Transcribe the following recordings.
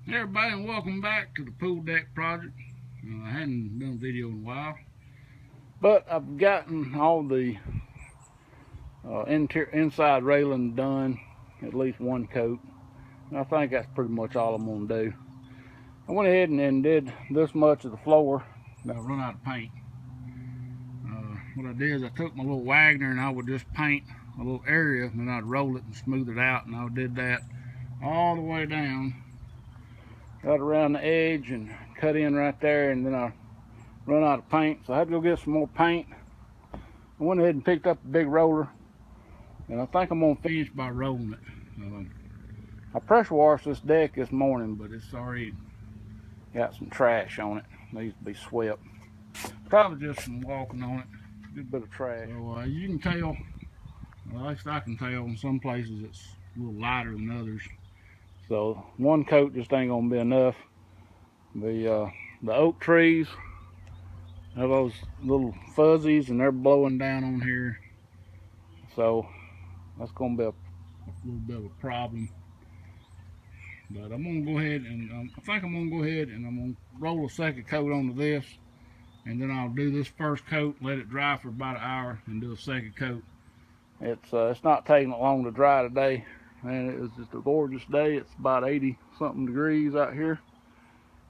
Hey everybody, and welcome back to the pool deck project. I hadn't done a video in a while, but I've gotten all the inside railing done, at least one coat, and I think that's pretty much all I'm going to do. I went ahead and did this much of the floor. Now I run out of paint. What I did is I took my little Wagner and I would just paint a little area, and then I'd roll it and smooth it out, and I did that all the way down, right around the edge, and cut in right there, and then I run out of paint, so I had to go get some more paint. I went ahead and picked up a big roller, and I think I'm gonna finish by rolling it. I pressure washed this deck this morning, but it's already got some trash on it. Needs to be swept. Probably just from walking on it. Good bit of trash. So you can tell, well, at least I can tell, in some places it's a little lighter than others. So one coat just ain't gonna be enough. The oak trees have those little fuzzies, and they're blowing down on here, so that's gonna be a little bit of a problem. But I'm gonna go ahead and I think I'm gonna go ahead and I'm gonna roll a second coat onto this, and then I'll do this first coat, let it dry for about an hour, and do a second coat. It's not taking it long to dry today, and it was just a gorgeous day. It's about 80 something degrees out here.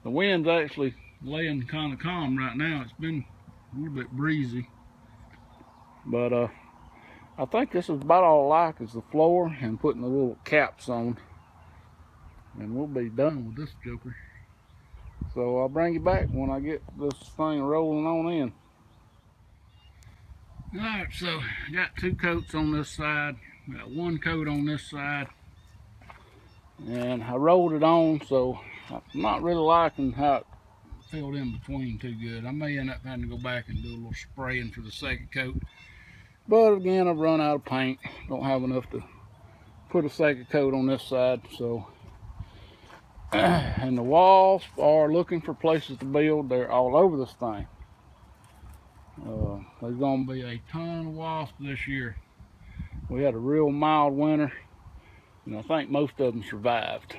The wind's actually laying kind of calm right now. It's been a little bit breezy, but I think this is about all I like is the floor and putting the little caps on, and we'll be done with this joker. So I'll bring you back when I get this thing rolling on in. Alright, so I got two coats on this side, got one coat on this side, and I rolled it on, so I'm not really liking how it filled in between too good. I may end up having to go back and do a little spraying for the second coat, but again, I've run out of paint. Don't have enough to put a second coat on this side. So and the wasps are looking for places to build. They're all over this thing. There's gonna be a ton of wasps this year. We had a real mild winter, and I think most of them survived.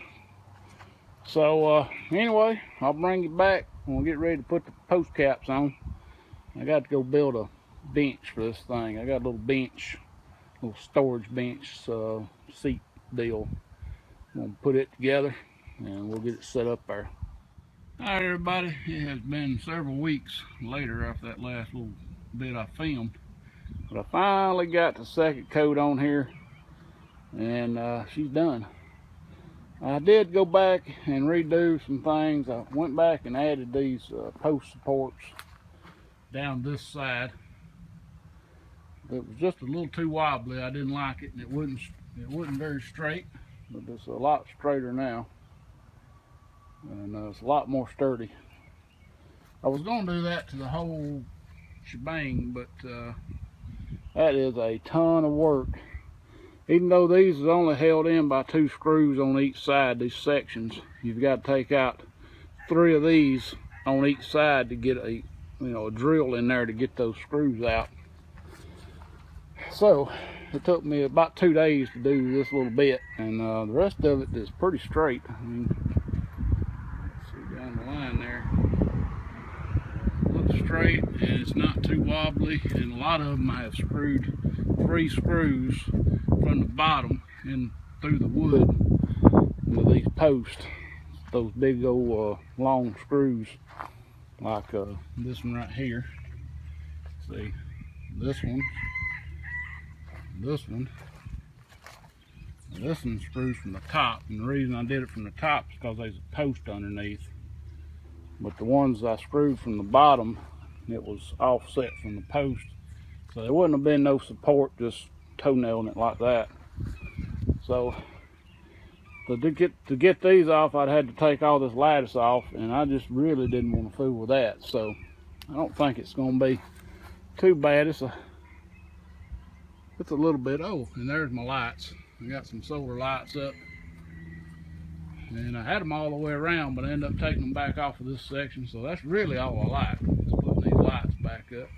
So anyway, I'll bring you back when we get ready to put the post caps on. I got to go build a bench for this thing. I got a little bench, little storage bench seat deal. I'm gonna put it together and we'll get it set up there. Alright everybody, it has been several weeks later after that last little bit I filmed, but I finally got the second coat on here, and she's done. I did go back and redo some things. I went back and added these post supports down this side. It was just a little too wobbly. I didn't like it, and it wasn't very straight, but it's a lot straighter now, and it's a lot more sturdy. I was going to do that to the whole shebang, but that is a ton of work. Even though these is only held in by 2 screws on each side, these sections, you've got to take out 3 of these on each side to get a drill in there to get those screws out. So it took me about 2 days to do this little bit, and the rest of it is pretty straight. I mean, see down the line there, looks straight, and it's not too wobbly. And a lot of them I have screwed 3 screws from the bottom and through the wood with these posts, those big old long screws, like this one right here. See, this one, this one screws from the top, and the reason I did it from the top is because there's a post underneath. But the ones I screwed from the bottom, it was offset from the post, so there wouldn't have been no support just toenailing it like that. So to get these off, I'd had to take all this lattice off, and I just really didn't want to fool with that. So I don't think it's going to be too bad. It's a little bit. Oh, and there's my lights. I got some solar lights up, and I had them all the way around, but I ended up taking them back off of this section. So that's really all I like, is putting these lights back up.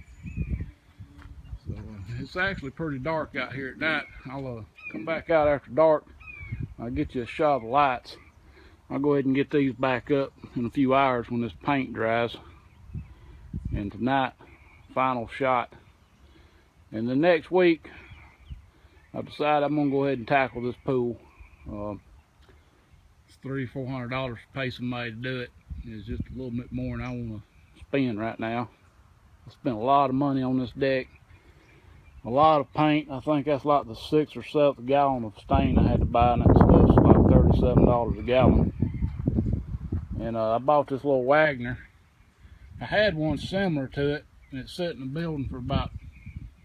So it's actually pretty dark out here at night. I'll come back out after dark. I'll get you a shot of the lights. I'll go ahead and get these back up in a few hours when this paint dries. And tonight, final shot. And the next week, I decided I'm gonna go ahead and tackle this pool. It's $300–400 to pay somebody to do it. It's just a little bit more than I want to spend right now. I spent a lot of money on this deck. A lot of paint. I think that's like the 6th or 7th gallon of stain I had to buy, and that stuff's like $37 a gallon. And I bought this little Wagner. I had one similar to it, and it sat in the building for about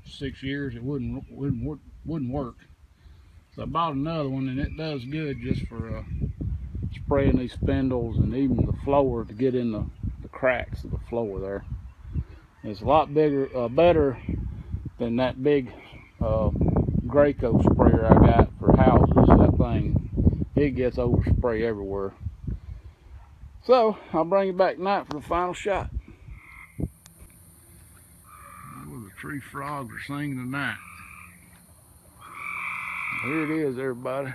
6 years. It wouldn't work. So I bought another one, and it does good just for spraying these spindles and even the floor to get in the cracks of the floor there. It's a lot better than that big Graco sprayer I got for houses. That thing, it gets overspray everywhere. So I'll bring you back tonight for the final shot. Oh, the tree frogs are singing tonight. Here it is, everybody.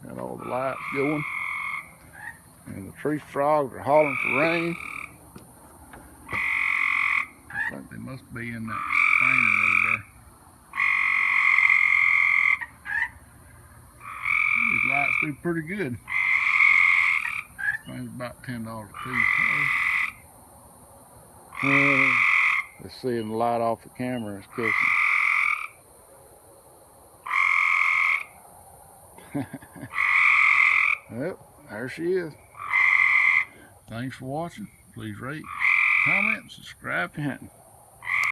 Got all the lights going, and the tree frogs are hollering for rain. I think they must be in that strainer over there. These lights do pretty good. This thing's about $10 a piece. Let's see him light off the camera. It's kissing. Yep, there she is. Thanks for watching. Please rate, comment, subscribe if you're hunting.